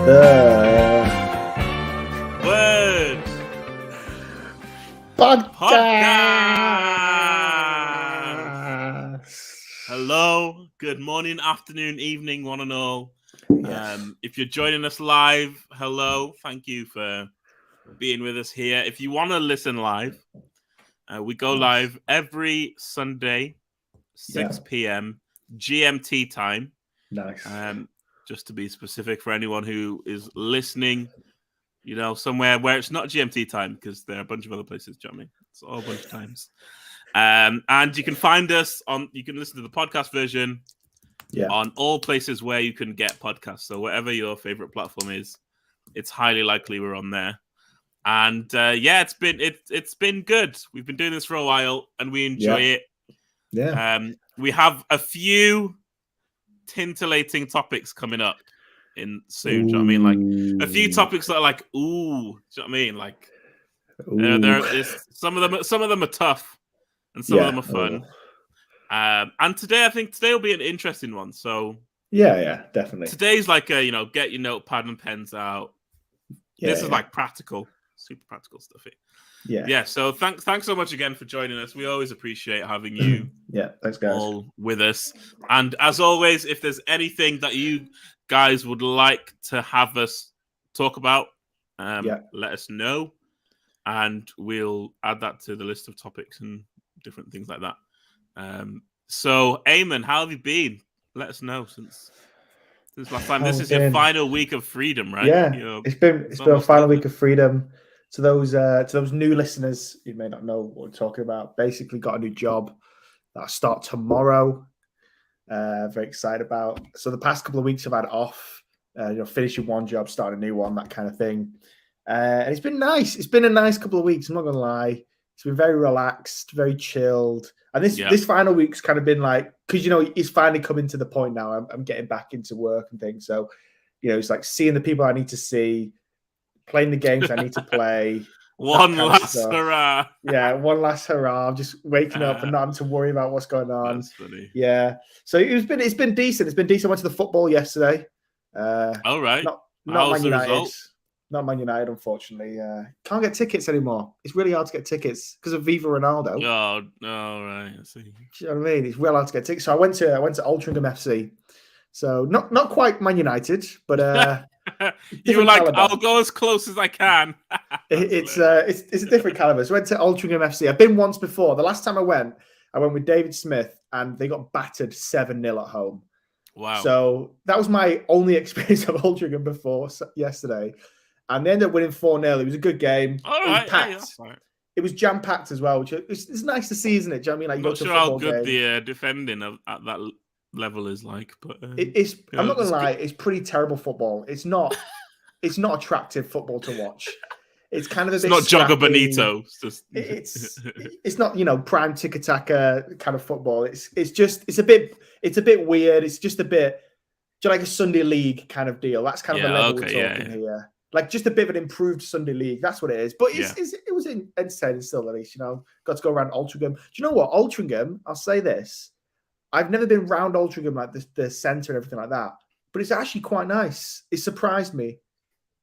The Word podcast. Hello, good morning, afternoon, evening, one and all. Yes. If you're joining us live, hello. Thank you for being with us here. If you want to listen live, we go live every Sunday, 6 p.m. GMT time. Nice. Just to be specific for anyone who is listening, somewhere where it's not GMT time, because there are a bunch of other places, do you know what I mean? It's all a bunch of times. And you can find us you can listen to the podcast version on all places where you can get podcasts. So whatever your favorite platform is, it's highly likely we're on there. And it's been good. We've been doing this for a while and we enjoy it. Yeah. We have a few tintillating topics coming up in soon. Do you know what I mean? Like a few topics that are like, ooh, do you know what I mean? Like some of them are tough and some of them are fun. And today will be an interesting one. So yeah, definitely. Today's like get your notepad and pens out. This is like practical, super practical stuff here. Yeah. So thanks so much again for joining us. We always appreciate having you. Thanks, guys. All with us. And as always, if there's anything that you guys would like to have us talk about, let us know, and we'll add that to the list of topics and different things like that. So, Eamon, how have you been? Let us know since last time. This is your final week of freedom, right? Yeah, it's been a final week of freedom. To those new listeners who may not know what we're talking about, basically got a new job that I start tomorrow. Very excited about. So the past couple of weeks I've had off, finishing one job, starting a new one, that kind of thing. And it's been nice. It's been a nice couple of weeks. I'm not gonna lie. It's been very relaxed, very chilled. And this final week's kind of been like, because it's finally coming to the point now. I'm getting back into work and things. So, it's like seeing the people I need to see, playing the games I need to play. One last hurrah. Yeah, one last hurrah. I'm just waking up and not having to worry about what's going on. That's funny. Yeah. So it's been decent. It's been decent. I went to the football yesterday. All right. Not How's Man United. Result? Not Man United, unfortunately. Can't get tickets anymore. It's really hard to get tickets because of Viva Ronaldo. Oh, all right. I see. Do you know what I mean? It's real hard to get tickets. So I went to Altrincham FC. So not quite Man United, but you were like, caliber. I'll go as close as I can. It's a different caliber. So I went to Altrincham FC. I've been once before. The last time I went with David Smith, and they got battered 7-0 at home. Wow. So that was my only experience of Altrincham before yesterday. And they ended up winning 4-0. It was a good game. All right. It was packed. Yeah, it was jam-packed as well, which it's nice to see, isn't it? Do you know what I mean? Like, not sure how good the defending at that level is like, but it's. I'm not gonna lie, it's pretty terrible football. It's not. It's not attractive football to watch. It's kind of a bit. It's not Jogger Bonito. It's not prime tiki-taka kind of football. It's a bit weird. It's just a bit like a Sunday league kind of deal. That's kind of the level we're talking here. Like just a bit of an improved Sunday league. That's what it is. But it was entertaining still, at least. Got to go around Altrincham. Do you know what? Altrincham, I'll say this. I've never been round Altrincham, like the centre and everything like that. But it's actually quite nice. It surprised me.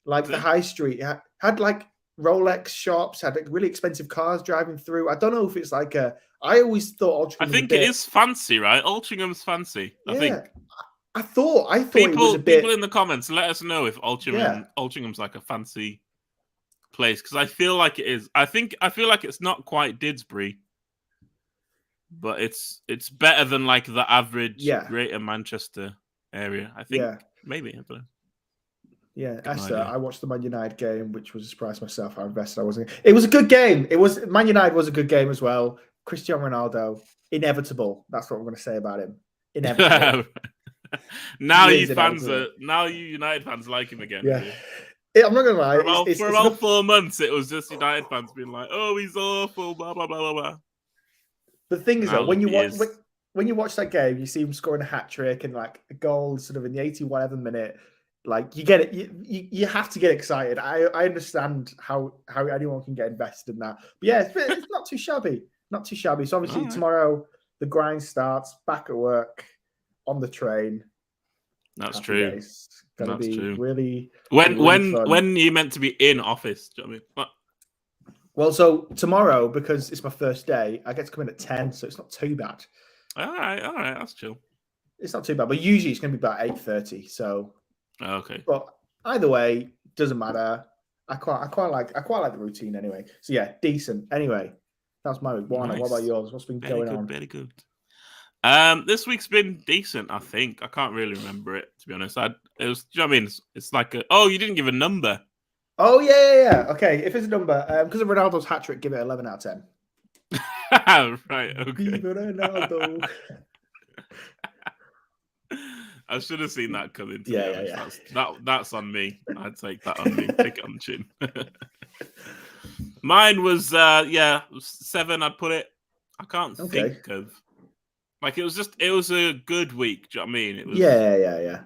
Like the high street had like Rolex shops, had like really expensive cars driving through. I don't know if it's like I always thought Altrincham. I think it is fancy, right? Altrincham's fancy. I think. I thought people, it was a bit. People in the comments, let us know if Altrincham's like a fancy place, because I feel like it is. I feel like it's not quite Didsbury, but it's better than like the average Greater Manchester area. I think maybe. I don't know. Yeah, Esther, I watched the Man United game, which was a surprise myself how invested I was in. It was a good game. Man United was a good game as well. Cristiano Ronaldo, inevitable. That's what I'm going to say about him. Inevitable. Now you United fans like him again. Yeah. I'm not going to lie. For about 4 months, it was just United fans being like, "Oh, he's awful." Blah blah blah blah blah. The thing is, though, when you watch that game, you see him scoring a hat trick and like a goal, sort of in the 80 whatever minute. Like you get it, you have to get excited. I understand how anyone can get invested in that. But yeah, it's not too shabby. Not too shabby. So obviously tomorrow the grind starts. Back at work, on the train. That's true. It's gonna be true. really when fun. you meant to be in office. Do you know what I mean? Well, so tomorrow, because it's my first day, I get to come in at 10, so it's not too bad. All right, that's chill. It's not too bad, but usually it's going to be about 8:30. So, okay. But either way, doesn't matter. I quite like the routine anyway. So yeah, decent. Anyway, that's my week. Nice. What about yours? What's been going on? Very good. This week's been decent. I think I can't really remember it, to be honest. It was. Do you know what I mean? It's like you didn't give a number. Oh yeah. Okay, if it's a number, because of Ronaldo's hat trick, give it 11 out of 10. Right. Okay. Viva Ronaldo. I should have seen that coming. Yeah. That's on me. I'd take that on me. Take it on the chin. Mine was 7. I'd put it. I can't think of. Like it was a good week. Do you know what I mean? It was. Yeah.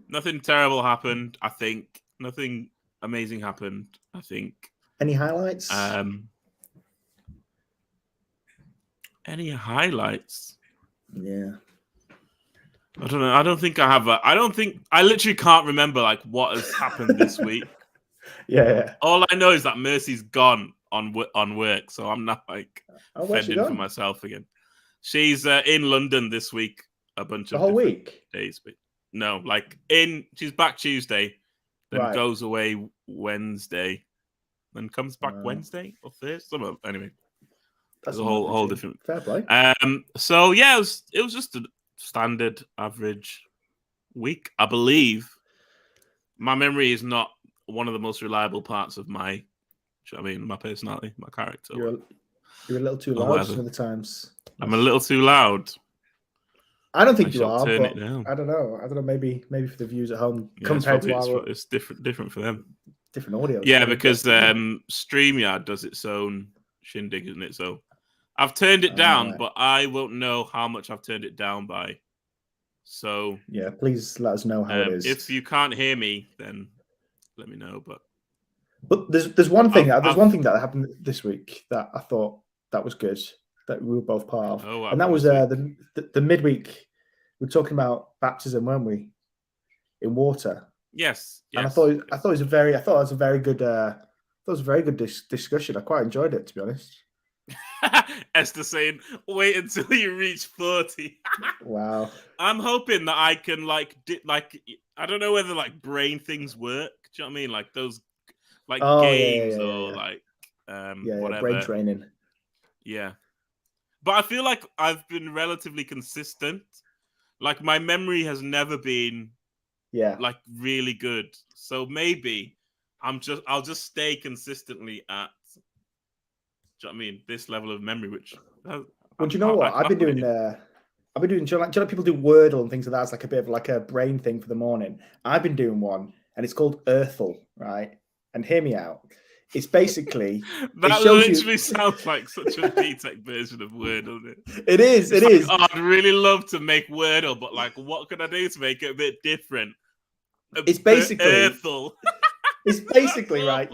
Nothing terrible happened. I think nothing amazing happened. I think. Any highlights? Any highlights? Yeah. I don't know. I don't think I have. I literally can't remember like what has happened this week. Yeah. All I know is that Mercy's gone on work, so I'm not like fending for myself again. She's in London this week. A bunch of the whole week days, but no, like she's back Tuesday, then goes away Wednesday, then comes back Wednesday or Thursday. Anyway, that's a whole different. Fair play. So yeah, it was just a standard average week, I believe. My memory is not one of the most reliable parts of my personality, my character. You're a little too loud some of the times. I'm a little too loud. I don't think you are, turn but it down. I don't know. Maybe for the viewers at home, compared to it's different for them. Different audio. Yeah, because StreamYard does its own shindig, isn't it? So I've turned it down, but I won't know how much I've turned it down by. So yeah, please let us know how it is. If you can't hear me, then let me know. But there's one thing. There's one thing that happened this week that I thought that was good, that we were both part of, and that was the midweek. We were talking about baptism, weren't we? In water. Yes. And I thought it was a very good discussion. I quite enjoyed it, to be honest. Esther saying, "Wait until you reach 40." Wow. I'm hoping that I can I don't know whether like brain things work. Do you know what I mean? Like those games or whatever. Brain training. Yeah. But I feel like I've been relatively consistent. Like my memory has never been like really good. So maybe I'll just stay consistently at, do you know what I mean, this level of memory, which well, do you know what? I've been doing do you know people do Wordle and things like that as like a bit of like a brain thing for the morning. I've been doing one and it's called Earthel, right? And hear me out. It's basically that literally sounds like such a D-Tech version of Wordle, doesn't it? It is. I'd really love to make Wordle, but like, what can I do to make it a bit different? It's basically Earthel. It's basically right.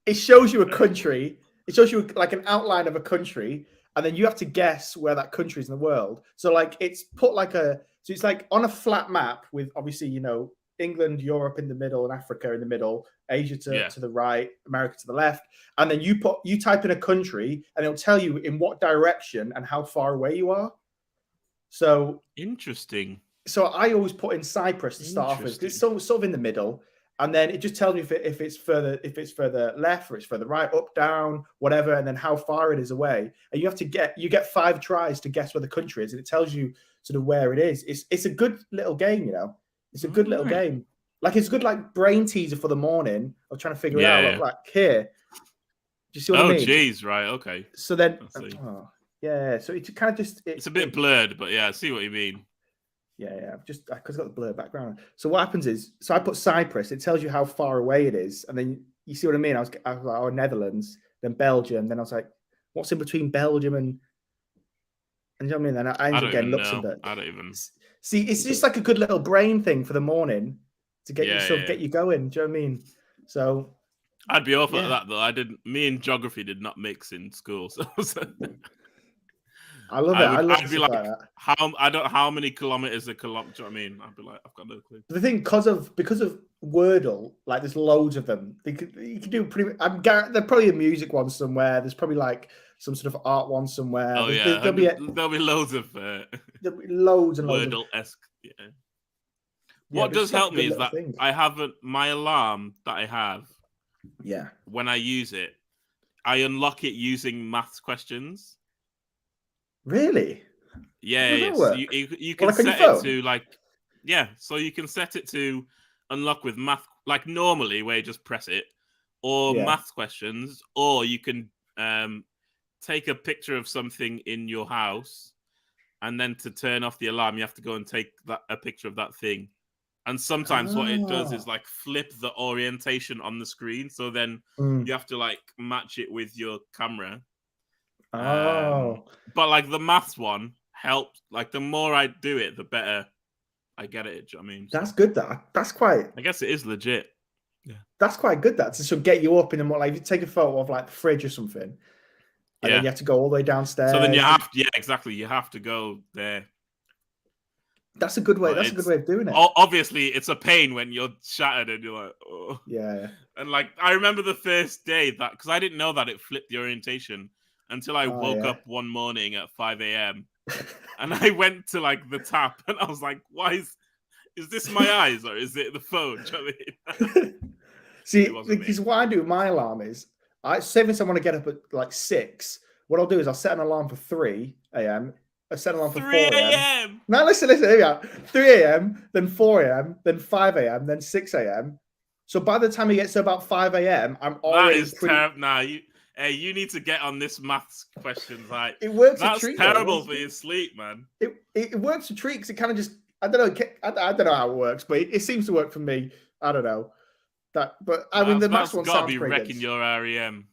It shows you a country. It shows you like an outline of a country, and then you have to guess where that country is in the world. So like it's put so it's like on a flat map with obviously England, Europe in the middle, and Africa in the middle, Asia to the right, America to the left. And then you type in a country and it'll tell you in what direction and how far away you are. So interesting. So I always put in Cyprus to start off with. It's sort of in the middle. And then it just tells you if it's further left or it's further right, up, down, whatever, and then how far it is away. And you get 5 tries to guess where the country is, and it tells you sort of where it is. It's a good little game, It's a good little game. Like it's good like brain teaser for the morning. I was trying to figure it out. Like here. Do you see what I mean? Oh, geez, right, okay. So then, so it kind of just it's a bit blurred, but yeah, I see what you mean. Yeah, just because I've got the blurred background. So what happens is, I put Cyprus. It tells you how far away it is, and then you see what I mean. I was like, Netherlands, then Belgium. Then I was like, what's in between Belgium and you know what I mean? Then I ended up getting Luxembourg. I don't even see. It's just like a good little brain thing for the morning to get get you going. Do you know what I mean? So I'd be awful at that though. Me and geography did not mix in school, so I love it. I'd be like, how many kilometers a kilometer? Do you know what I mean? I'd be like, I've got no clue. The thing because of Wordle, like there's loads of them. You could do pretty. There's probably a music one somewhere. There's probably like some sort of art one somewhere. Oh there'll be loads of there'll be loads and loads Wordle-esque. Yeah. What does help me is that I have my alarm that I have. Yeah. When I use it, I unlock it using maths questions. Really? Yeah. So you can set it to so you can set it to unlock with math, like normally where you just press it, or math questions, or you can take a picture of something in your house, and then to turn off the alarm, you have to go and take a picture of that thing. And sometimes what it does is like flip the orientation on the screen, so then you have to like match it with your camera. But like the maths one helps. Like the more I do it, the better I get it. Do you know what I mean? That's good. That's quite. I guess it is legit. Yeah, that's quite good. That to sort of get you up in the morning. Like if you take a photo of like the fridge or something, and then you have to go all the way downstairs. So then you have to, exactly. You have to go there. That's a good way. That's a good way of doing it. Obviously, it's a pain when you're shattered and you're like, oh. Yeah. And like, I remember the first day that, because I didn't know that it flipped the orientation until I woke up one morning at 5 a.m. and I went to like the tap and I was like, why is this my eyes or is it the phone? Do you know what I mean? See, because what I do with my alarm is, say if I want to get up at like 6, what I'll do is I'll set an alarm for 3 a.m. I set an alarm for 4 a.m. Now listen, here we are. 3 a.m., then 4 a.m., then 5 a.m., then 6 a.m. So by the time it gets to about 5 a.m., I'm already terrible. Nah, you need to get on this maths question. Like, it works. That's terrible for your sleep, man. It works a treat because it kind of just, I don't know how it works, but it seems to work for me. I don't know that, but I mean the maths one sounds pretty good. Got to be wrecking your REM.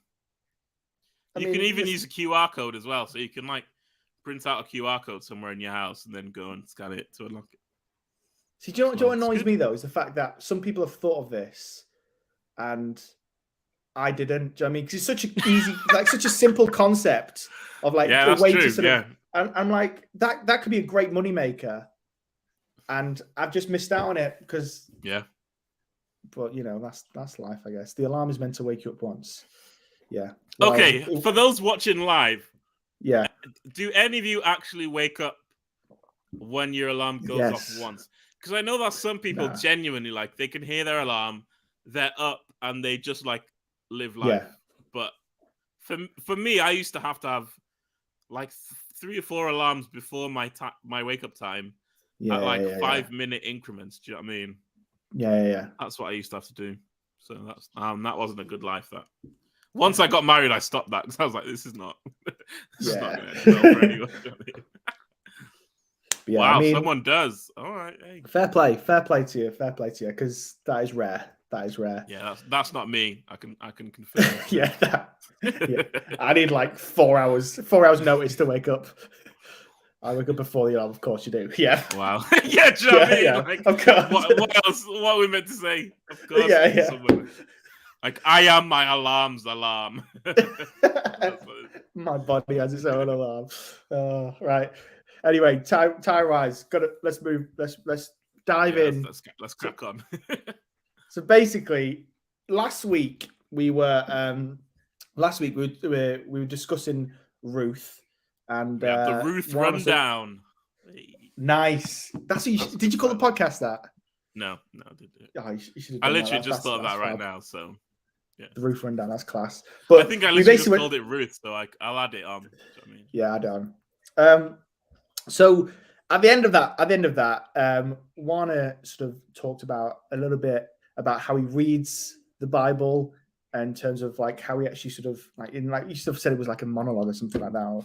You can even use a QR code as well, so you can like print out a QR code somewhere in your house and then go and scan it to unlock it. See, do you know what annoys me though is the fact that some people have thought of this and I didn't. Do you know what I mean? Because it's such an easy, like such a simple concept of like a way to sort of. And I'm like that could be a great moneymaker, and I've just missed out on it because. Yeah. But you know that's life, I guess. The alarm is meant to wake you up once. Yeah. Well, okay. For those watching live. Yeah. Do any of you actually wake up when your alarm goes off once? Because I know that some people genuinely like they can hear their alarm, they're up, and they just like live life. Yeah. But for me, I used to have like 3 or 4 alarms before my wake up time at like 5-minute increments. Do you know what I mean? Yeah. That's what I used to have to do. So that's that wasn't a good life. That. Once I got married, I stopped that because I was like, "This is not, this is not going to go for anyone." Wow, I mean, someone does. All right, hey. Fair play to you, because that is rare. Yeah, that's not me. I can confirm. I need like 4 hours notice to wake up. I wake up before the alarm, of course you do. Yeah. Wow. Yeah, do you know what I mean? Like, of course. What else? What are we meant to say? Of course. Yeah. Like, I am my alarm's alarm. My body has its own alarm. Right. Anyway, time rise. Let's move. Let's dive in. Let's crack on. So basically, last week we were discussing Ruth and the Ruth rundown. Nice. Did you call the podcast that? No, I didn't. Oh, you should have I literally just thought of that right now. So, yeah. The Ruth rundown, that's class. But I think I literally just called it Ruth, so I'll add it on. You know what I mean? Yeah, I don't. So at the end of that, Warner sort of talked about a little bit about how he reads the Bible in terms of like how he actually sort of you sort of said it was like a monologue or something like that,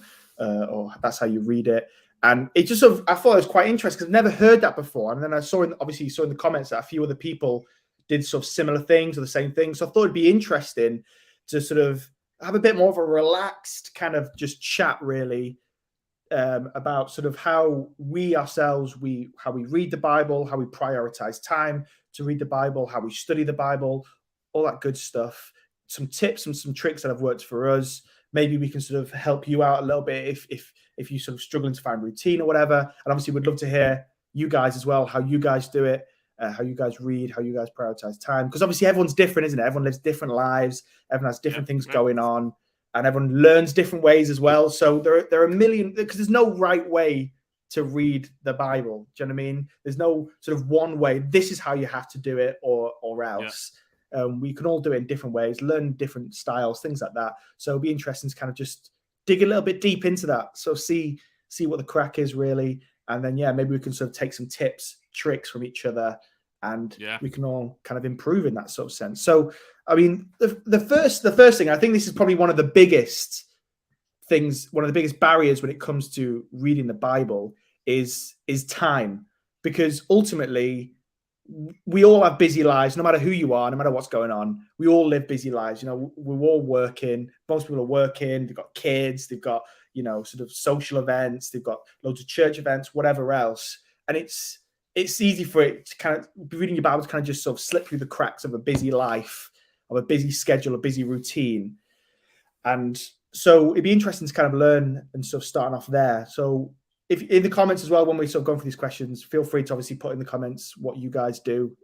or that's how you read it. And it just sort of, I thought it was quite interesting because I've never heard that before. And then I saw in the comments that a few other people did sort of similar things or the same thing. So I thought it'd be interesting to sort of have a bit more of a relaxed kind of just chat really about sort of how we ourselves, how we read the Bible, how we prioritize time to read the Bible, how we study the Bible, all that good stuff. Some tips and some tricks that have worked for us. Maybe we can sort of help you out a little bit if if you're sort of struggling to find routine or whatever. And obviously, we'd love to hear you guys as well, how you guys do it, how you guys read, how you guys prioritize time. Because obviously, everyone's different, isn't it? Everyone lives different lives. Everyone has different things going on, and everyone learns different ways as well. So there are a million, because there's no right way to read the Bible. Do you know what I mean? There's no sort of one way. This is how you have to do it, or else. We can all do it in different ways, learn different styles, things like that. So it'll be interesting to kind of just dig a little bit deep into that. So see what the crack is really. And then, maybe we can sort of take some tips, tricks from each other, and we can all kind of improve in that sort of sense. So, I mean, the first thing, I think this is probably one of the biggest things, one of the biggest barriers when it comes to reading the Bible is time, because ultimately we all have busy lives. No matter who you are, no matter what's going on, we all live busy lives. We're all working. Most people are working. They've got kids. They've got sort of social events. They've got loads of church events, whatever else. And it's easy for it to kind of be reading your Bible to kind of just sort of slip through the cracks of a busy life, of a busy schedule, a busy routine. And so it'd be interesting to kind of learn and sort of starting off there. So if in the comments as well, when we're sort of going through these questions, feel free to obviously put in the comments what you guys do.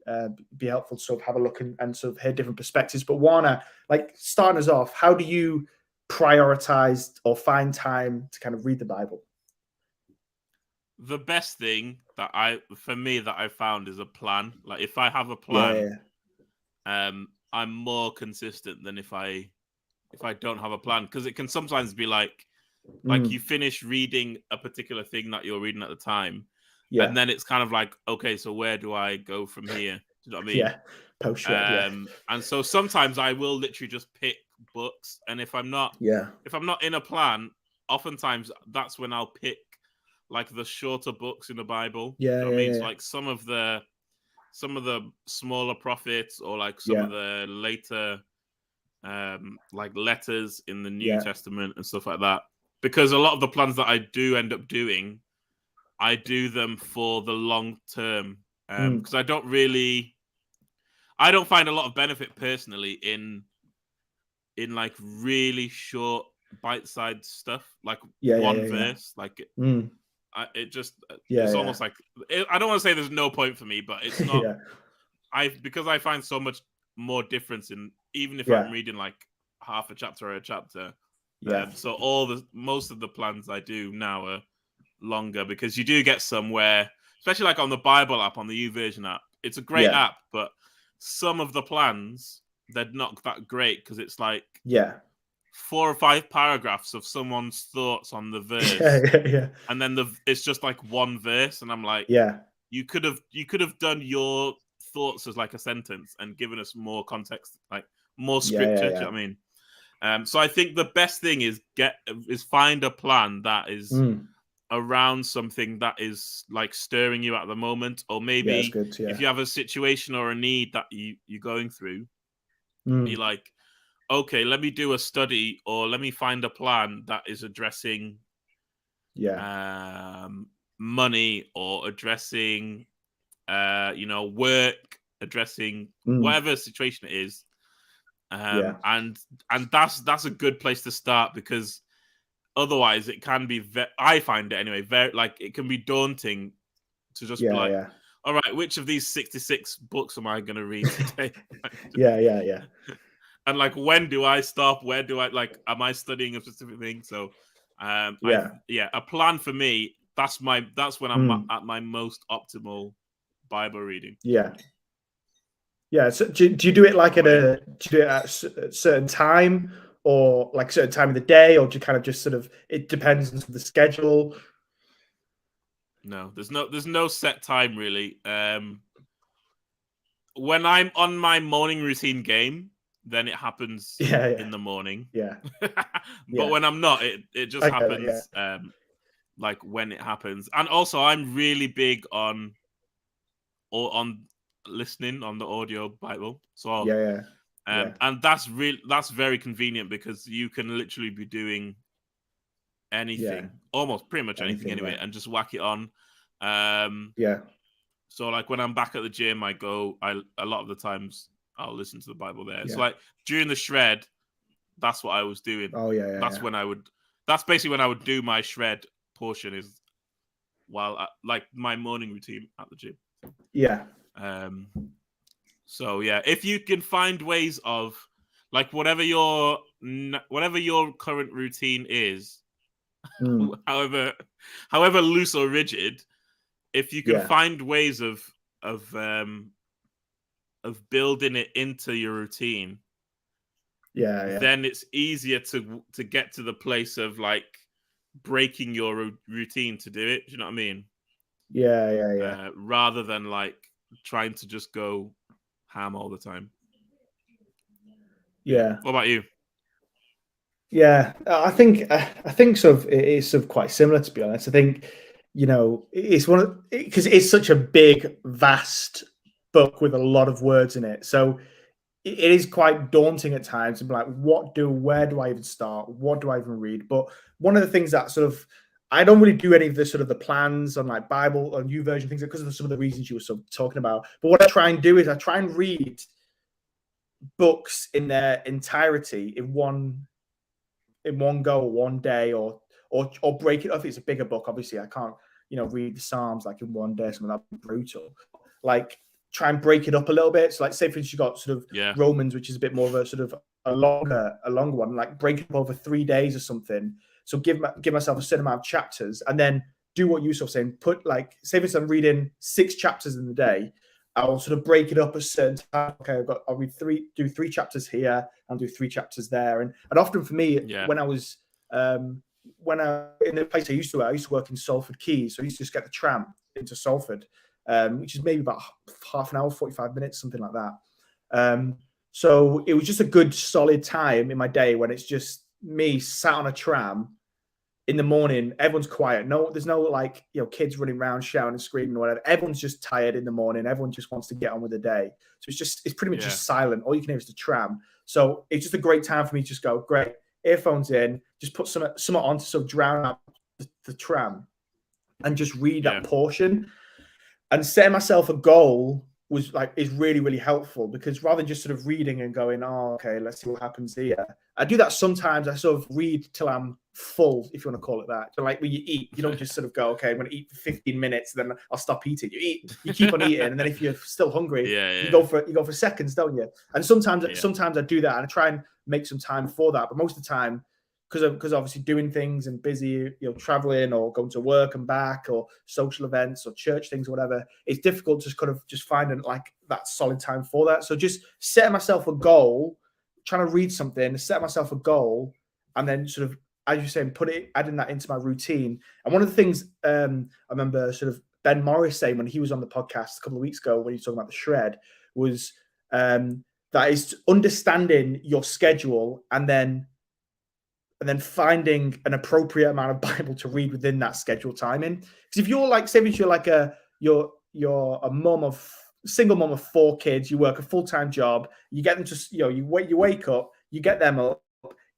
Be helpful to sort of have a look and sort of hear different perspectives. But Warner, like starting us off, how do you prioritize or find time to kind of read the Bible? The best thing that I found is a plan. Like if I have a plan, I'm more consistent than if I don't have a plan, because it can sometimes be like you finish reading a particular thing that you're reading at the time, and then it's kind of like, okay, so where do I go from here? Do you know what I mean? And so sometimes I will literally just pick books, and if I'm not in a plan, oftentimes that's when I'll pick like the shorter books in the Bible. You know what I mean? So like some of the smaller prophets, or like some of the later like letters in the New Testament and stuff like that. Because a lot of the plans that I do end up doing, I do them for the long term. Because I don't find a lot of benefit personally in like really short bite-sized stuff, like one verse. Like it just it's almost like I don't want to say there's no point for me, but it's not. Because I find so much more difference in, even if I'm reading like half a chapter or a chapter. So most of the plans I do now are longer, because you do get some where, especially like on the Bible app, on the YouVersion app, it's a great app, but some of the plans, they're not that great, because it's like 4 or 5 paragraphs of someone's thoughts on the verse, and then it's just like one verse, and I'm like, you could have done your thoughts as like a sentence and given us more context, like more scripture. Do you know what I mean? So I think the best thing is find a plan that is around something that is like stirring you at the moment, or maybe if you have a situation or a need that you're going through, be like, okay, let me do a study, or let me find a plan that is addressing money, or addressing work, addressing whatever situation it is. And that's a good place to start, because otherwise it can be I find it anyway, very like it can be daunting to just be like, all right, which of these 66 books am I going to read today? And like, when do I stop? Where do I, like, am I studying a specific thing? So a plan for me, that's when I'm at my most optimal Bible reading. So do you do it like do you do it at a certain time, or like a certain time of the day, or do you kind of just sort of, it depends on the schedule? No, there's no set time really. When I'm on my morning routine game, then it happens in the morning. But when I'm not, it just happens like when it happens. And also I'm really big on listening on the audio Bible. So and that's very convenient, because you can literally be doing anything, almost pretty much anything anyway, and just whack it on. So like when I'm back at the gym, a lot of the times I'll listen to the Bible there. So like during the shred, that's what I was doing. That's basically when I would do my shred portion is like my morning routine at the gym. Yeah. So yeah, if you can find ways of like whatever your current routine is, however loose or rigid, if you can find ways of building it into your routine, then it's easier to get to the place of like breaking your routine to do it. Do you know what I mean? Yeah. Rather than like trying to just go ham all the time. Yeah. What about you? Yeah, I think sort of it is sort of quite similar, to be honest. I think, it's because it's such a big, vast book with a lot of words in it. So it is quite daunting at times to be like, where do I even start? What do I even read? But one of the things that sort of, I don't really do any of the sort of the plans on like Bible or New Version things because of some of the reasons you were sort of talking about. But what I try and do is I try and read books in their entirety in one go, one day, or break it up. If it's a bigger book, obviously I can't, read the Psalms like in one day. Something that'd be brutal. Like try and break it up a little bit. So like say for instance you got sort of Romans, which is a bit more of a sort of a longer one, like break it up over 3 days or something. So give myself a certain amount of chapters, and then do what Yusuf saying. Put like say for instance I'm reading 6 chapters in the day. I'll sort of break it up a certain time. Okay, I'll do 3 chapters here, and do 3 chapters there. And often for me, when I was in the place I used to work in Salford Quays, so I used to just get the tram into Salford, which is maybe about half an hour, 45 minutes, something like that. So it was just a good solid time in my day when it's just me sat on a tram in the morning. Everyone's quiet. There's no like, kids running around shouting and screaming or whatever. Everyone's just tired in the morning. Everyone just wants to get on with the day. So it's pretty much just silent. All you can hear is the tram. So it's just a great time for me to just go, great, earphones in, just put some on to sort of drown out the tram and just read that portion. And setting myself a goal is really, really helpful, because rather than just sort of reading and going, oh, okay, let's see what happens here. I do that sometimes. I sort of read till I'm full, if you want to call it that. So like when you eat, you don't just sort of go, okay, I'm going to eat for 15 minutes, then I'll stop eating. You keep on eating, and then if you're still hungry, you go for seconds, don't you? And sometimes I do that, and I try and make some time for that. But most of the time, because obviously doing things and busy, traveling or going to work and back, or social events or church things or whatever, it's difficult to kind of just find like that solid time for that. So just setting myself a goal, trying to read something, set myself a goal, and then sort of, as you're saying, adding that into my routine. And one of the things I remember sort of Ben Morris saying when he was on the podcast a couple of weeks ago, when he was talking about the shred, was that is understanding your schedule and then finding an appropriate amount of Bible to read within that scheduled timing. Because if you're like, say you're like you're a single mom of 4 kids, you work a full-time job, you get them to, you wake up, you get them up,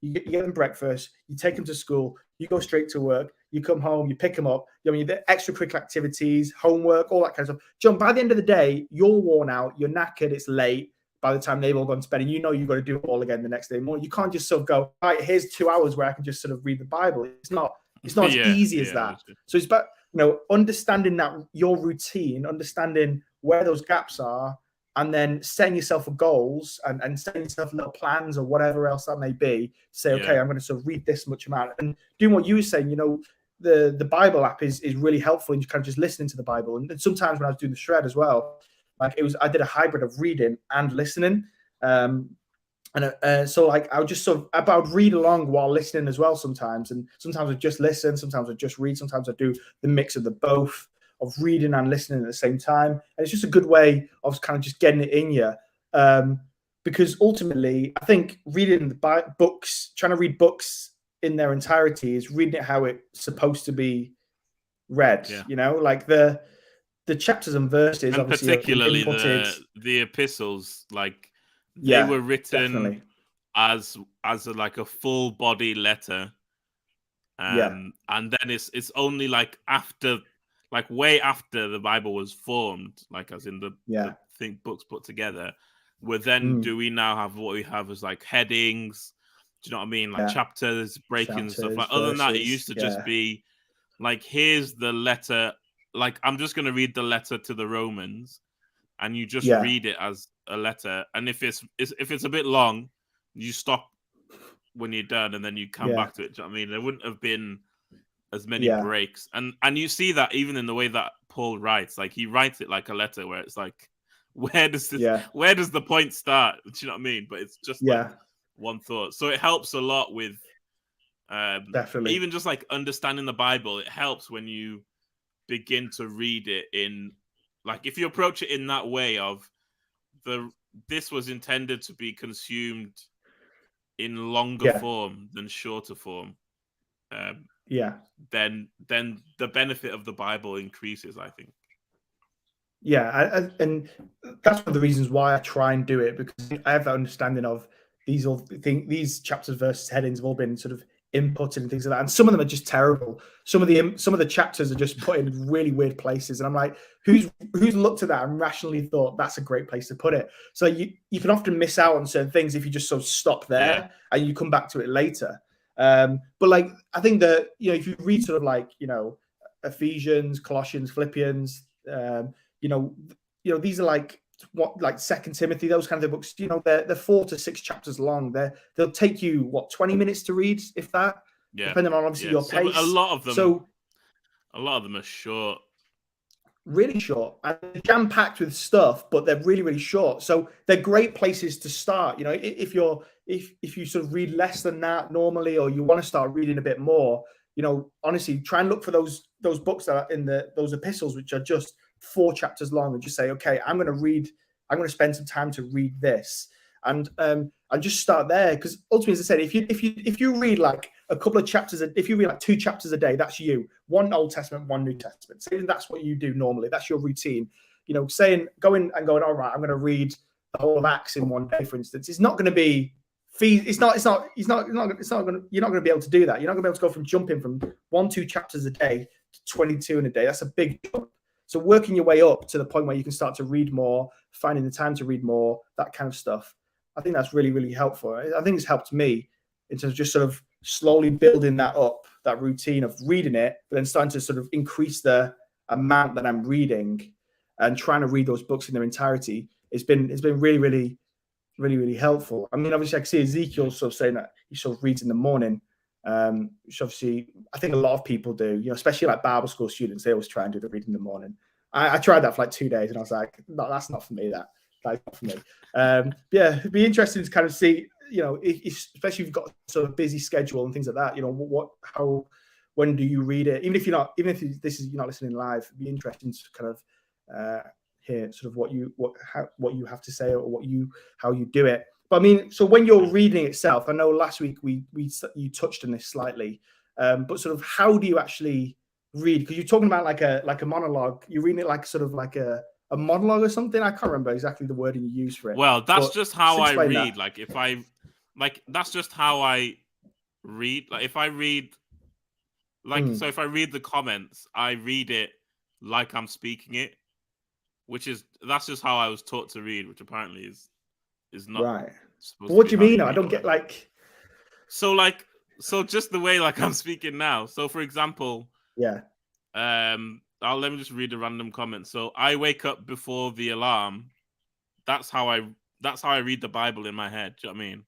you get them breakfast, you take them to school, you go straight to work, you come home, you pick them up, the extracurricular activities, homework, all that kind of stuff. John, by the end of the day, you're worn out, you're knackered, it's late. By the time they've all gone to bed, and you've got to do it all again the next day morning. You can't just sort of go, right, here's 2 hours where I can just sort of read the Bible. It's not as easy as that. So it's about, understanding that your routine, understanding where those gaps are, and then setting yourself for goals and setting yourself little plans or whatever else that may be. Say, okay, I'm going to sort of read this much amount. And doing what you were saying, the Bible app is really helpful in kind of just listening to the Bible. And sometimes when I was doing the shred as well, I did a hybrid of reading and listening. So like I would just sort of, I would read along while listening as well sometimes. And sometimes I just listen, sometimes I just read, sometimes I do the mix of the both, of reading and listening at the same time. And it's just a good way of kind of just getting it in you. Because ultimately, I think reading the books, trying to read books in their entirety is reading it how it's supposed to be read, like the chapters and verses, and particularly the epistles, like they were written as a full body letter, and then it's only like after, like way after the Bible was formed, like as in the books put together, where then do we now have what we have as like headings? Do you know what I mean? Like chapters, breaking stuff. Like other than that, it used to just be like, here's the letter. Like, I'm just going to read the letter to the Romans, and you just read it as a letter. And if it's a bit long, you stop when you're done, and then you come back to it. Do you know what I mean? There wouldn't have been as many breaks, and you see that even in the way that Paul writes. Like, he writes it like a letter, where it's like, where does the point start? Do you know what I mean? But it's just like one thought. So it helps a lot with definitely, even just like understanding the Bible. It helps when you begin to read it in, like, if you approach it in that way of this was intended to be consumed in longer form than shorter form. Then the benefit of the Bible increases, I think. And that's one of the reasons why I try and do it, because I have that understanding of these chapters, verses, headings have all been sort of inputted and things like that, and some of them are just terrible. Some of the chapters are just put in really weird places, and I'm like, who's looked at that and rationally thought that's a great place to put it? So you can often miss out on certain things if you just sort of stop there and you come back to it later. But like, I think that, if you read sort of like, Ephesians, Colossians, Philippians, these are like Second Timothy, those kinds of books. They're 4 to 6 chapters long. They'll take you 20 minutes to read, if that. Depending on obviously your pace. A lot of them are short. Really short, and jam packed with stuff, but they're really, really short. So they're great places to start. If you sort of read less than that normally, or you want to start reading a bit more, honestly, try and look for those books that are in those epistles, which are just 4 chapters long, and just say, okay, I'm going to spend some time to read this, and just start there. Because ultimately, as I said, if you read like a couple of chapters, if you read like 2 chapters a day, that's you. 1 Old Testament, 1 New Testament. Saying that's what you do normally. That's your routine. Going, all right, I'm going to read the whole of Acts in one day, for instance. It's not going to be you're not going to be able to do that. You're not going to be able to go from jumping from 1-2 chapters a day to 22 in a day. That's a big jump. So working your way up to the point where you can start to read more, finding the time to read more, that kind of stuff. I think that's really, really helpful. I think it's helped me in terms of just sort of slowly building that up, that routine of reading it, but then starting to sort of increase the amount that I'm reading and trying to read those books in their entirety. It's been really, really, really, really helpful. I mean, obviously, I can see Ezekiel sort of saying that he sort of reads in the morning, which obviously I think a lot of people do, especially like Bible school students. They always try and do the reading in the morning. I tried that for like 2 days, and I was like, no, that's not for me. That's not for me. It'd be interesting to kind of see, especially if you've got sort of busy schedule and things like that. When do you read it? Even if you're not listening live, it'd be interesting to kind of hear sort of what you have to say, or how you do it. But I mean, so when you're reading itself, I know last week you touched on this slightly, but sort of how do you actually read? Because you're talking about like a monologue. You're reading it like sort of like a monologue or something. I can't remember exactly the wording you use for it. Well, that's just how I read. That's just how I read. Like, if I read, so if I read the comments, I read it like I'm speaking it, that's just how I was taught to read, which apparently is not right. But what do you mean? I don't get like. So just the way like I'm speaking now. So for example, let me just read a random comment. So I wake up before the alarm. That's how I read the Bible in my head. Do you know what I mean?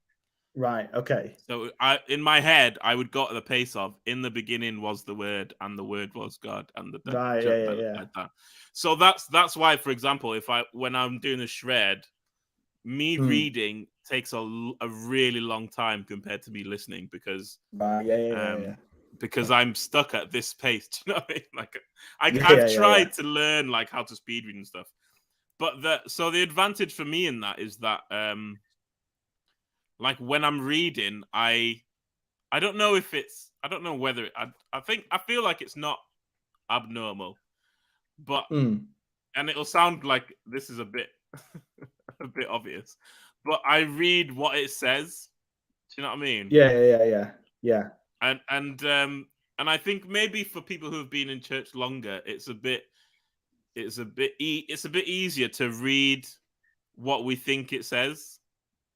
Right. Okay. So in my head, I would go at the pace of, in the beginning was the Word, and the Word was God, and like that. So that's why, for example, when I'm doing a shred, me reading takes a really long time compared to me listening, because because I'm stuck at this pace. Do you know what I mean? Like, I've tried to learn like how to speed read and stuff, but the advantage for me in that is that like when I'm reading, I don't know whether I feel like it's not abnormal, but and it'll sound like this is a bit a bit obvious, but I read what it says. Do you know what I mean? Yeah. And I think maybe for people who have been in church longer, it's a bit easier to read what we think it says.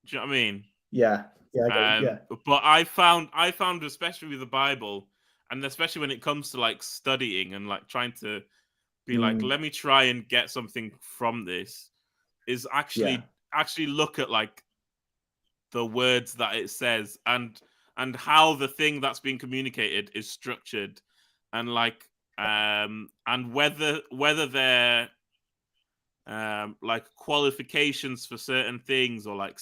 Do you know what I mean? Yeah. But I found especially with the Bible, and especially when it comes to like studying and like trying to be like, let me try and get something from this, is actually look at like the words that it says and how the thing that's being communicated is structured, and like and whether they're like qualifications for certain things, or like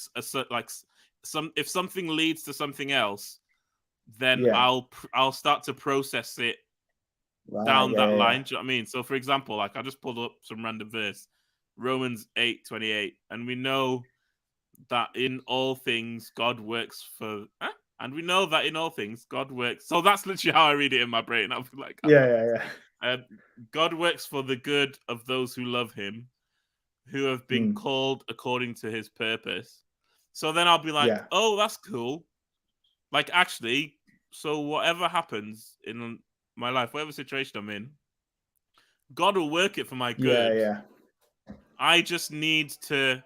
if something leads to something else, then I'll start to process it down that line. Do you know what I mean? So for example, like I just pulled up some random verse, Romans 8:28, and we know that in all things God works for and we know that in all things God works. So that's literally how I read it in my brain. I'll be like, God works for the good of those who love him, who have been called according to his purpose. So then I'll be like, oh, that's cool. Like, actually, so whatever happens in my life, whatever situation I'm in, God will work it for my good. I just need to.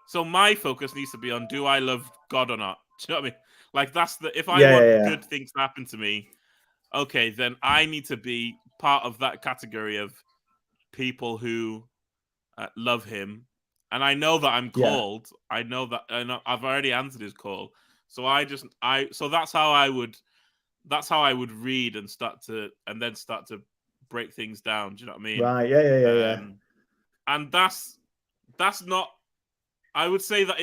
So my focus needs to be on, do I love God or not? Do you know what I mean? Like, that's if I want good things to happen to me, okay, then I need to be part of that category of people who love him. And I know that I'm called. I know that I've already answered his call. So so that's how I would read and start to break things down. Do you know what I mean? Right. Yeah. And that's not. I would say that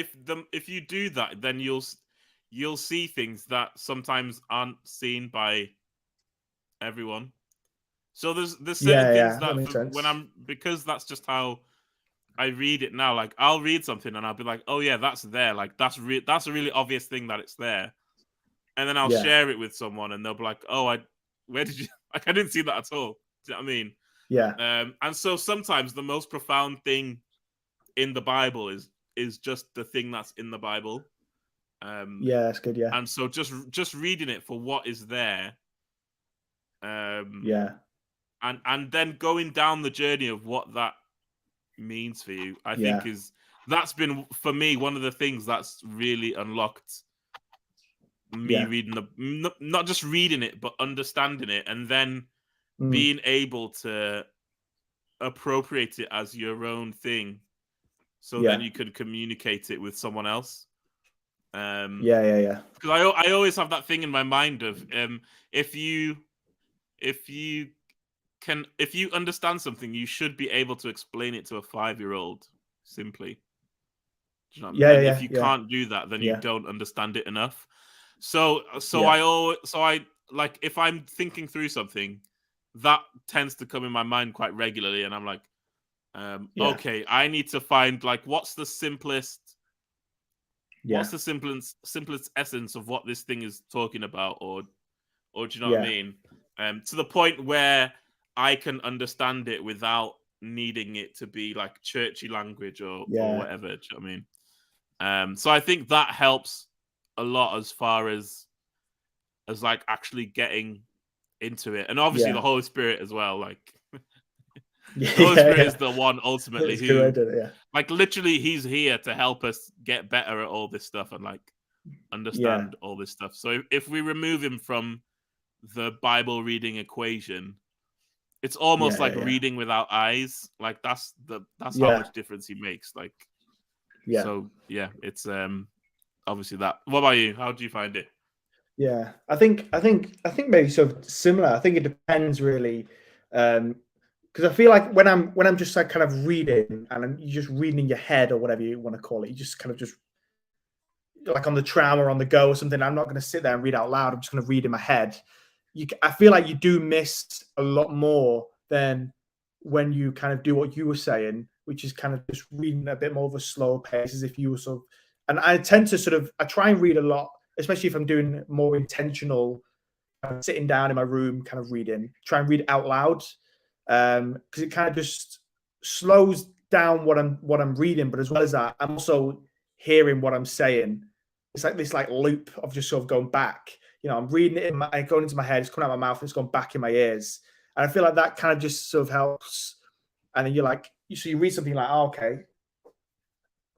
if you do that, then you'll see things that sometimes aren't seen by everyone. So there's certain things that because that's just how I read it now. Like I'll read something and I'll be like, oh yeah, that's there. Like that's a really obvious thing that it's there. And then I'll share it with someone and they'll be like, oh, where did you like? I didn't see that at all. Do you know what I mean? Yeah. And so sometimes the most profound thing in the Bible is just the thing that's in the Bible. That's good. Yeah. And so just reading it for what is there. And then going down the journey of what that means for you, I think that's been for me one of the things that's really unlocked me reading not just reading it, but understanding it, and then being able to appropriate it as your own thing. So then you could communicate it with someone else. Because I always have that thing in my mind of if you understand something, you should be able to explain it to a 5-year-old simply. Do you know what I mean? If you can't do that, then you don't understand it enough. So I like if I'm thinking through something, that tends to come in my mind quite regularly, and I'm like, okay, I need to find like what's the simplest essence of what this thing is talking about, or do you know what I mean? To the point where I can understand it without needing it to be like churchy language or whatever. Do you know what I mean? So I think that helps a lot as far as like actually getting into it, and obviously the Holy Spirit as well. Like the Holy Spirit is the one ultimately who, like, literally, he's here to help us get better at all this stuff and like understand all this stuff. So if we remove him from the Bible reading equation, it's almost like reading without eyes. Like that's how much difference he makes. Like, so it's obviously that. What about you? How do you find it? Yeah, I think maybe sort of similar. I think it depends really, because I feel like when I'm just like kind of reading and you're just reading in your head or whatever you want to call it, you just kind of just like on the tram or on the go or something. I'm not going to sit there and read out loud. I'm just going to read in my head. I feel like you do miss a lot more than when you kind of do what you were saying, which is kind of just reading a bit more of a slow pace, as if you were sort of. And I tend to I try and read a lot, especially if I'm doing more intentional, sitting down in my room, kind of reading. Try and read out loud, because it kind of just slows down what I'm reading. But as well as that, I'm also hearing what I'm saying. It's like this loop of just sort of going back. You know, I'm reading it, going into my head, it's coming out my mouth, and it's going back in my ears. And I feel like that kind of just sort of helps. And then you're like, so you read something like, oh, okay.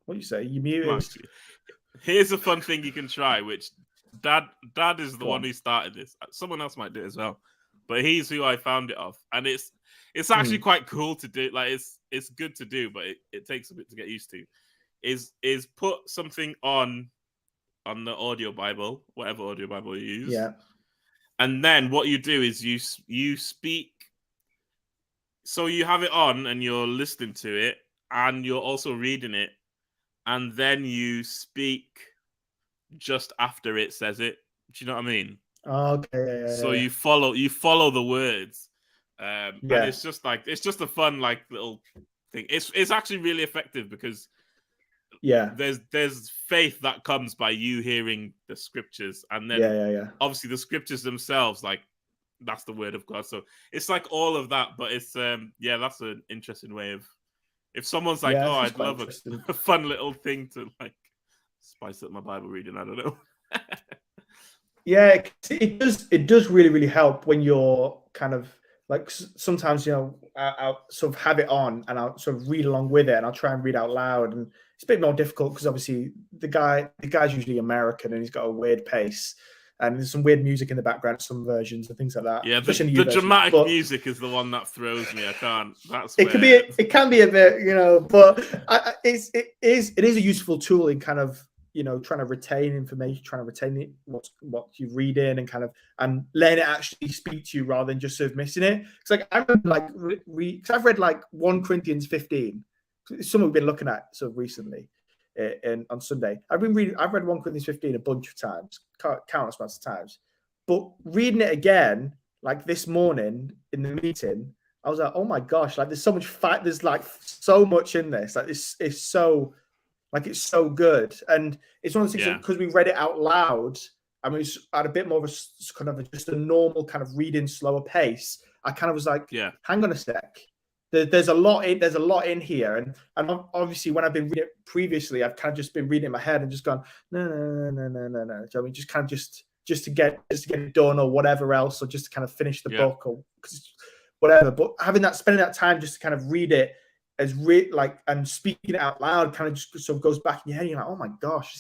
What do you say? You mute it. Here's a fun thing you can try, which Dad is the one who started this. Someone else might do it as well. but he's who I found it off, and it's actually quite cool to do. Like it's good to do, but it takes a bit to get used to. Is put something on the audio Bible, whatever audio Bible you use, and then what you do is you speak. So you have it on and you're listening to it, and you're also reading it, and then you speak just after it says it. Do you know what I mean? Okay. So you follow the words, and it's just a fun like little thing. It's actually really effective because there's faith that comes by you hearing the scriptures, and then obviously the scriptures themselves, like that's the word of God. So it's like all of that, but it's that's an interesting way of, if someone's like, oh, I'd love a fun little thing to like spice up my Bible reading, I don't know. Yeah, it does really, really help when you're kind of like, sometimes, you know, I'll sort of have it on and I'll sort of read along with it, and I'll try and read out loud, and it's a bit more difficult because obviously the guy's usually American and he's got a weird pace, and there's some weird music in the background, some versions and things like that. Yeah, the dramatic music is the one that throws me. I can't. It can be a bit, you know, but it is a useful tool in kind of, you know, trying to retain information, trying to retain what you read in, and kind of letting it actually speak to you rather than just sort of missing it. It's like I remember like because I've read like 1 Corinthians 15. It's something we've been looking at sort of recently, and on Sunday. I've read 1 Corinthians 15 a bunch of times, countless amounts of times. But reading it again, like this morning in the meeting, I was like, oh my gosh, like there's so much fight. There's like so much in this. Like it's so. Like it's so good, and it's one of the things because we read it out loud. I mean, it's at a bit more of a kind of just a normal kind of reading, slower pace. I kind of was like, hang on a sec. There's a lot in here, and obviously when I've been reading it previously, I've kind of just been reading it in my head and just gone no. So I mean, just kind of just to get it done or whatever else, or just to kind of finish the book or whatever. But spending that time just to kind of read it as and speaking it out loud kind of just sort of goes back in your head. And you're like, oh my gosh,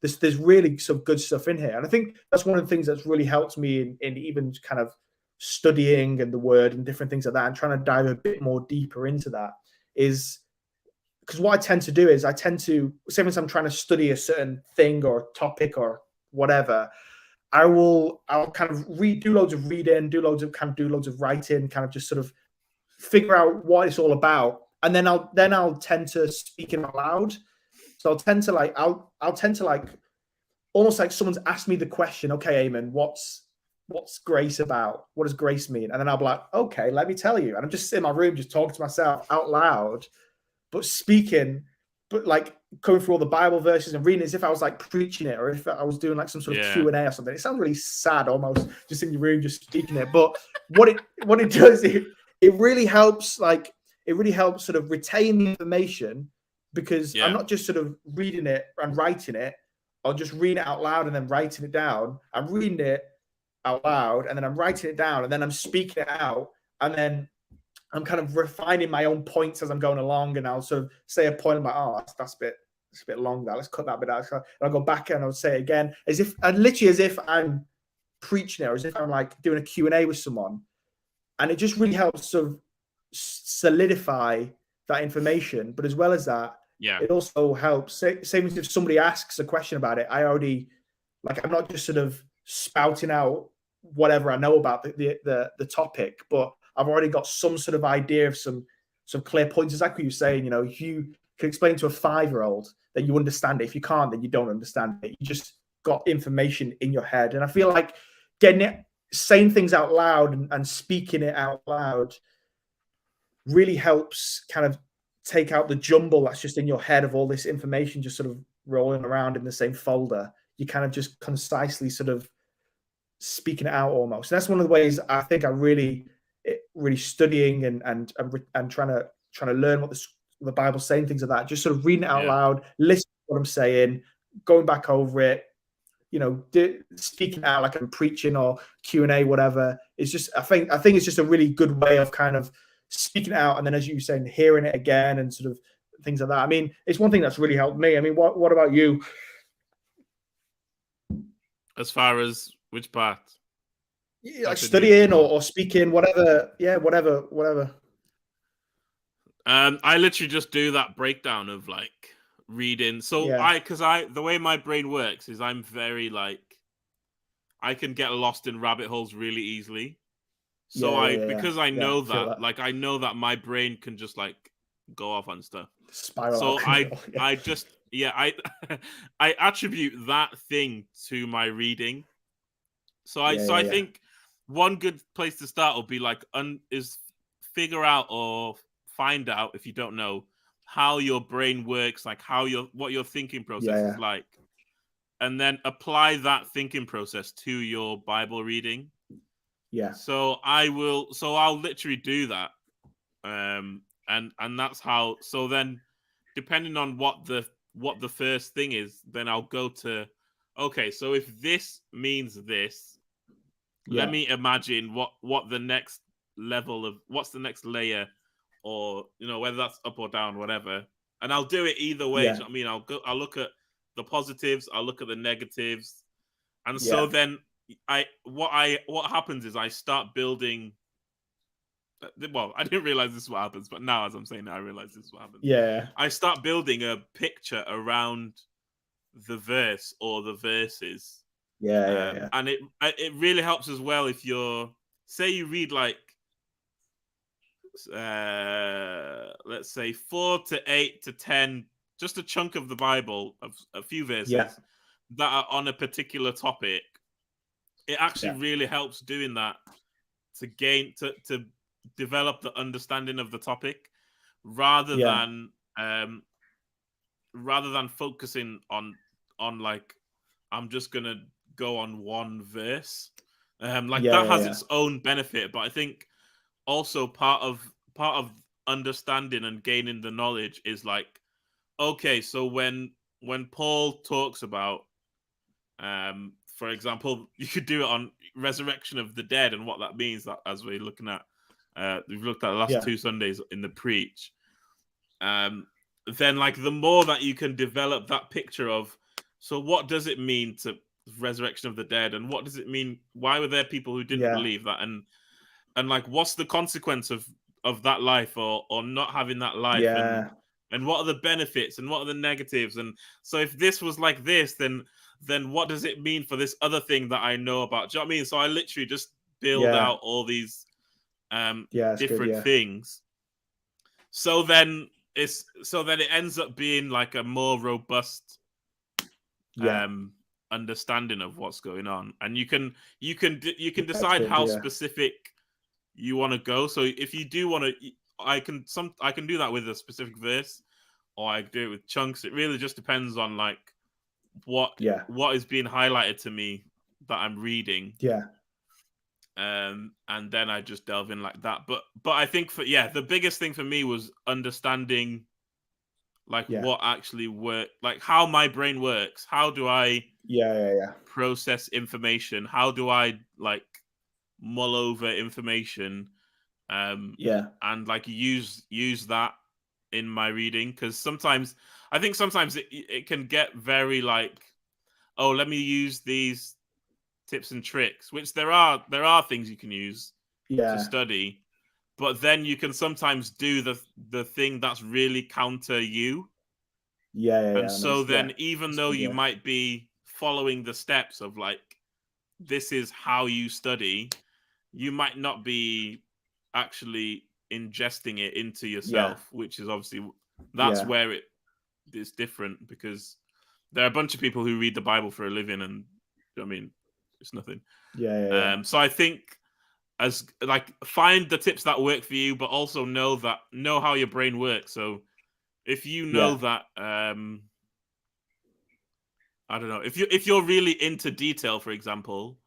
there's really some good stuff in here. And I think that's one of the things that's really helped me in even kind of studying and the word and different things like that, and trying to dive a bit more deeper into that, is because what I tend to do is say when I'm trying to study a certain thing or topic or whatever, I'll kind of do loads of reading, do loads of writing, kind of just sort of figure out what it's all about. And then I'll tend to speak it out loud. So I'll tend to like almost like someone's asked me the question, okay, Eamon, what's grace about? What does grace mean? And then I'll be like, okay, let me tell you. And I'm just in my room, just talking to myself out loud, but speaking, but like going through all the Bible verses and reading it as if I was like preaching it, or if I was doing like some sort of Q&A or something. It sounds really sad almost, just in your room, just speaking it. But what it does, it really helps, like, it really helps sort of retain the information, because I'm not just sort of reading it and writing it, or just reading it out loud and then writing it down. I'm reading it out loud and then I'm writing it down and then I'm speaking it out, and then I'm kind of refining my own points as I'm going along, and I'll sort of say a point, I'm like, oh, that's a bit long, that, let's cut that bit out. And I'll go back and I'll say it again, as if I'm preaching it, or as if I'm like doing a Q&A with someone. And it just really helps sort of solidify that information. But as well as that, it also helps, say if somebody asks a question about it, I'm not just sort of spouting out whatever I know about the topic, but I've already got some sort of idea of some clear points. It's like what you're saying, you know, if you can explain to a 5-year-old, then you understand it. If you can't, then you don't understand it. You just got information in your head. And I feel like saying things out loud and speaking it out loud really helps kind of take out the jumble that's just in your head of all this information just sort of rolling around in the same folder. You kind of just concisely sort of speaking it out almost. And that's one of the ways I think I really studying and trying to learn what the Bible's saying, things like that, just sort of reading it out loud, listening to what I'm saying, going back over it, you know, speaking out like I'm preaching or Q&A, whatever. It's just, I think it's just a really good way of kind of speaking it out, and then, as you were saying, hearing it again and sort of things like that. I mean, it's one thing that's really helped me. I mean, what about you? As far as which part? like studying or speaking, whatever. Yeah, whatever. I literally just do that breakdown of like reading. So the way my brain works is I'm very like, I can get lost in rabbit holes really easily. So because I know that, like I know that my brain can just like go off on stuff. Spiral. So I just I attribute that thing to my reading. So I think one good place to start will be like is figure out or find out, if you don't know, how your brain works, like what your thinking process is like, and then apply that thinking process to your Bible reading. Yeah. So I'll literally do that. And that's how. So then, depending on what the first thing is, then I'll go to, okay, so if this means this, let me imagine what the next level of, what's the next layer, or whether that's up or down, whatever. And I'll do it either way. You know what I mean, I'll look at the positives, I'll look at the negatives, and so then what happens is I start building. Well, I didn't realize this is what happens, but now as I'm saying it, I realize this is what happens. Yeah. I start building a picture around the verse or the verses. Yeah. And it really helps as well if say you read like let's say 4 to 8 to 10, just a chunk of the Bible, of a few verses that are on a particular topic. It actually really helps doing that to develop the understanding of the topic rather than focusing on like, I'm just gonna go on one verse. That has its own benefit, but I think also part of understanding and gaining the knowledge is like, okay, so when Paul talks about for example, you could do it on resurrection of the dead and what that means, that as we're looking at we've looked at the last 2 Sundays in the preach. Then like the more that you can develop that picture of, so what does it mean to resurrection of the dead, and what does it mean, why were there people who didn't believe that, and like what's the consequence of that life or not having that life, and what are the benefits and what are the negatives, and so if this was like this, then what does it mean for this other thing that I know about? Do you know what I mean? So I literally just build out all these different things. So then it ends up being like a more robust understanding of what's going on, and you can decide how specific you want to go. So if you do want to, I can do that with a specific verse, or I do it with chunks. It really just depends on like what is being highlighted to me that I'm reading. And then I just delve in like that. But I think the biggest thing for me was understanding like what actually work, like how my brain works. How do I process information? How do I like mull over information? And like use that in my reading, because sometimes it can get very like, oh, let me use these tips and tricks, which there are things you can use to study, but then you can sometimes do the thing that's really counter you. And so then even though you might be following the steps of like, this is how you study, you might not be actually ingesting it into yourself, which is obviously that's where it is different, because there are a bunch of people who read the Bible for a living, and I mean, it's nothing. So I think as like, find the tips that work for you, but also know how your brain works. So if you know that I don't know, if you're really into detail, for example,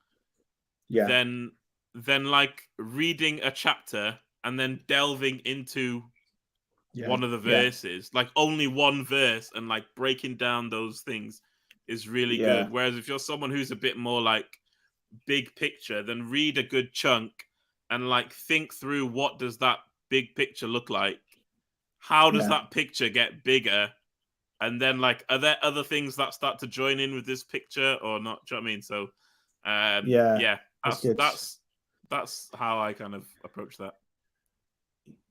then like reading a chapter and then delving into one of the verses, like only one verse, and like breaking down those things is really good. Whereas if you're someone who's a bit more like big picture, then read a good chunk and like think through, what does that big picture look like? How does that picture get bigger? And then like, are there other things that start to join in with this picture or not? Do you know what I mean? So that's how I kind of approach that.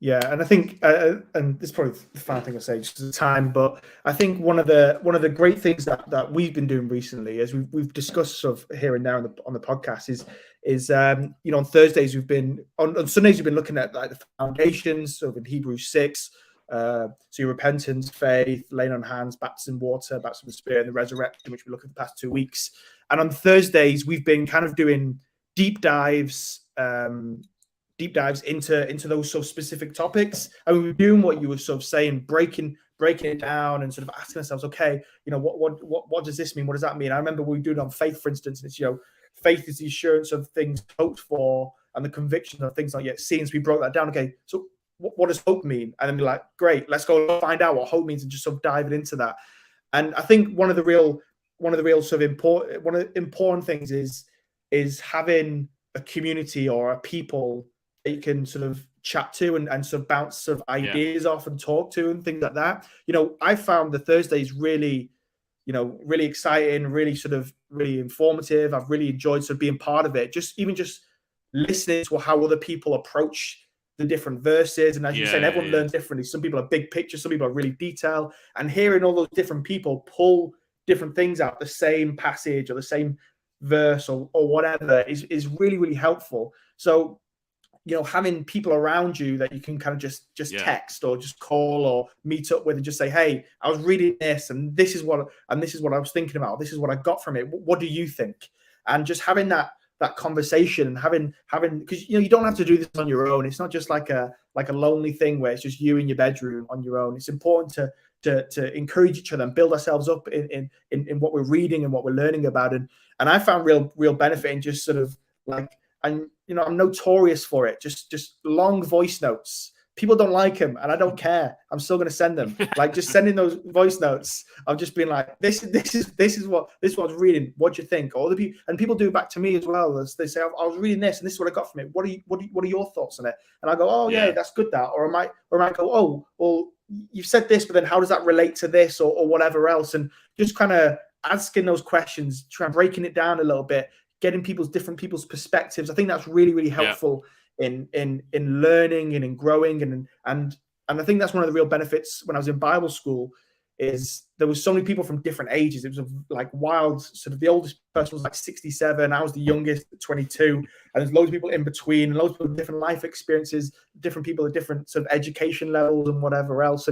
Yeah, and I think, and this is probably the final thing I say, just the time. But I think one of the great things that we've been doing recently, as we've discussed sort of here and there on the podcast, is on Thursdays we've been on Sundays we've been looking at like the foundations, sort of in Hebrews 6. So your repentance, faith, laying on hands, baptism, water, baptism of the Spirit, and the resurrection, which we looked at the past 2 weeks. And on Thursdays we've been kind of doing deep dives into those sort of specific topics. And we were doing what you were sort of saying, breaking it down and sort of asking ourselves, okay, what does this mean? What does that mean? I remember we were doing it on faith, for instance, and it's, faith is the assurance of things hoped for and the conviction of things not yet seen. So we broke that down. Okay, so what does hope mean? And then we're like, great, let's go find out what hope means and just sort of diving into that. And I think one of the real sort of important things is having a community or a people that you can sort of chat to and sort of bounce sort of ideas off and talk to and things like that. I found the Thursdays really, really exciting, really informative. I've really enjoyed sort of being part of it. Just listening to how other people approach the different verses. And as you're saying, everyone learns differently. Some people are big picture, some people are really detailed. And hearing all those different people pull different things out, the same passage or the same verse or whatever is really, really helpful. So, having people around you that you can kind of just text or just call or meet up with and just say, hey, I was reading this and this is what I was thinking about. This is what I got from it. What do you think? And just having that conversation and having, because, you don't have to do this on your own. It's not just like a lonely thing where it's just you in your bedroom on your own. It's important to encourage each other and build ourselves up in what we're reading and what we're learning about. And I found real benefit in just sort of like, and I'm notorious for it. Just long voice notes. People don't like them, and I don't care. I'm still going to send them. Like just sending those voice notes. I've just been like, this is what I was reading. What do you think? Or the people, and people do back to me as well. As they say, I was reading this, and this is what I got from it. What are your thoughts on it? And I go, oh yeah, that's good. That, or I might go, oh well, you've said this, but then how does that relate to this or whatever else? And just kind of asking those questions, trying breaking it down a little bit. Getting different people's perspectives. I think that's really, really helpful in learning and in growing. And I think that's one of the real benefits when I was in Bible school is there was so many people from different ages. It was like wild, sort of the oldest person was like 67. I was the youngest at 22. And there's loads of people in between, and loads of people with different life experiences, different people at different sort of education levels and whatever else.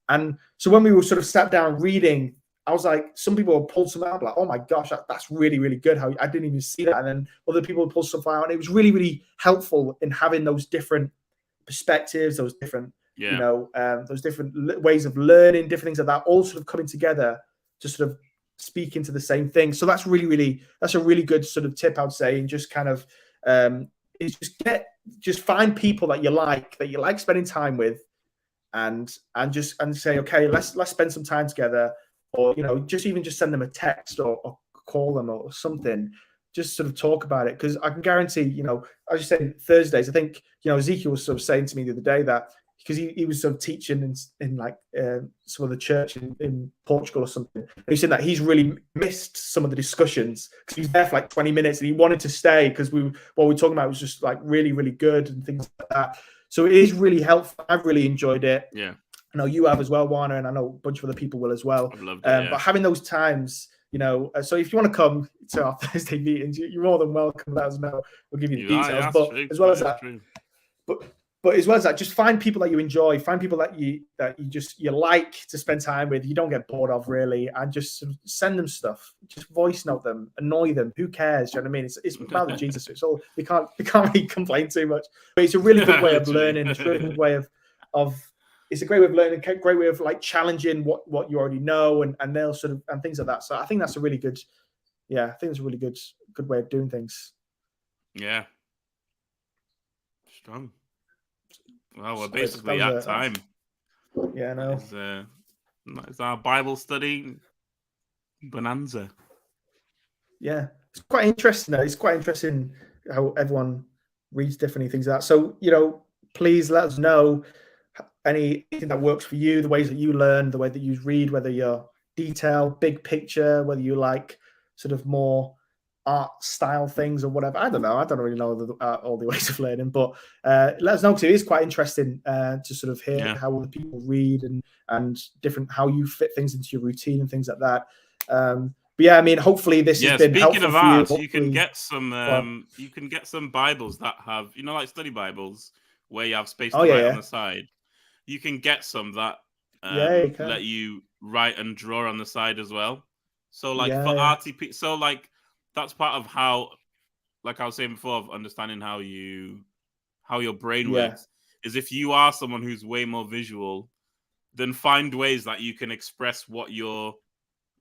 And so when we were sort of sat down reading, I was like, some people would pull something out, like, oh my gosh, that's really, really good. How I didn't even see that. And then other people would pull stuff out. And it was really, really helpful in having those different perspectives, those different, those different ways of learning, different things like that, all sort of coming together to sort of speak into the same thing. So that's that's a really good sort of tip, I'd say, and just kind of is just find people that you like spending time with, and say, okay, let's spend some time together. Or, just send them a text or call them or something, just sort of talk about it. Because I can guarantee, I was just saying Thursdays, I think, Ezekiel was sort of saying to me the other day that because he was sort of teaching in like some of the church in Portugal or something. And he said that he's really missed some of the discussions because he was there for like 20 minutes and he wanted to stay because what we were talking about was just like really, really good and things like that. So it is really helpful. I've really enjoyed it. Yeah. I know you have as well, Warner, and I know a bunch of other people will as well. I've loved it, But having those times, so if you want to come to our Thursday meetings, you're more than welcome. Let us know. We'll give you the details. But true. As well as that, but as well as that, just find people that you enjoy, find people that you like to spend time with. You don't get bored of really, and just send them stuff. Just voice note them, annoy them. Who cares? Do you know what I mean? It's about the Jesus. It's all you can't really complain too much. But it's a really good way of learning. It's a really good way of it's a great way of learning, a great way of like challenging what you already know and they'll sort of and things like that. So I think that's a really good, good way of doing things. Yeah. Strong. Well, we're basically at time. Yeah, I know. It's our Bible study bonanza. Yeah. It's quite interesting. It's quite interesting how everyone reads differently, things like that. So, please let us know anything that works for you, the ways that you learn, the way that you read, whether you're detail, big picture, whether you like sort of more art style things or whatever. I don't know. I don't really know all the ways of learning, but let us know, because it is quite interesting to sort of hear how other people read and different, how you fit things into your routine and things like that. But yeah, I mean, hopefully this has been helpful of for you. Art, you can get some Bibles that have, like study Bibles where you have space to write on the side. You can get some that let you write and draw on the side as well. So like for arty, so like that's part of how, like I was saying before, of understanding how your brain works, is if you are someone who's way more visual, then find ways that you can express what you're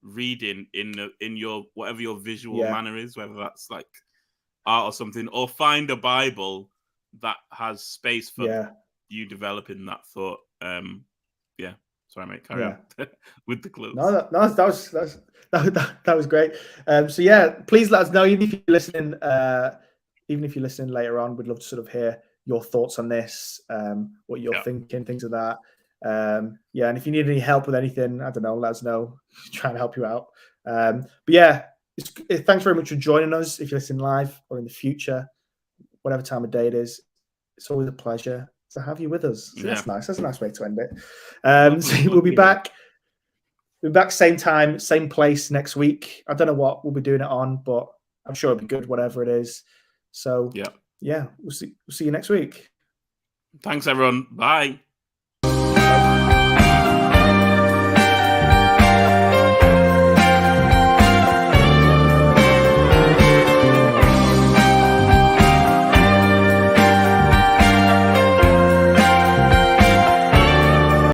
reading in your whatever your visual manner is, whether that's like art or something, or find a Bible that has space for you developing that thought. Sorry, mate. Carry on with the clues. No, that was great. So yeah, please let us know, even if you're listening later on. We'd love to sort of hear your thoughts on this, what you're thinking, things like that. And if you need any help with anything, I don't know, let us know. Trying to help you out. But yeah, thanks very much for joining us. If you're listening live or in the future, whatever time of day it is, it's always a pleasure to have you with us. So that's nice. That's a nice way to end it. So we'll be back. We'll be back same time, same place next week. I don't know what we'll be doing it on, but I'm sure it'll be good, whatever it is. So we'll see you next week. Thanks, everyone. Bye.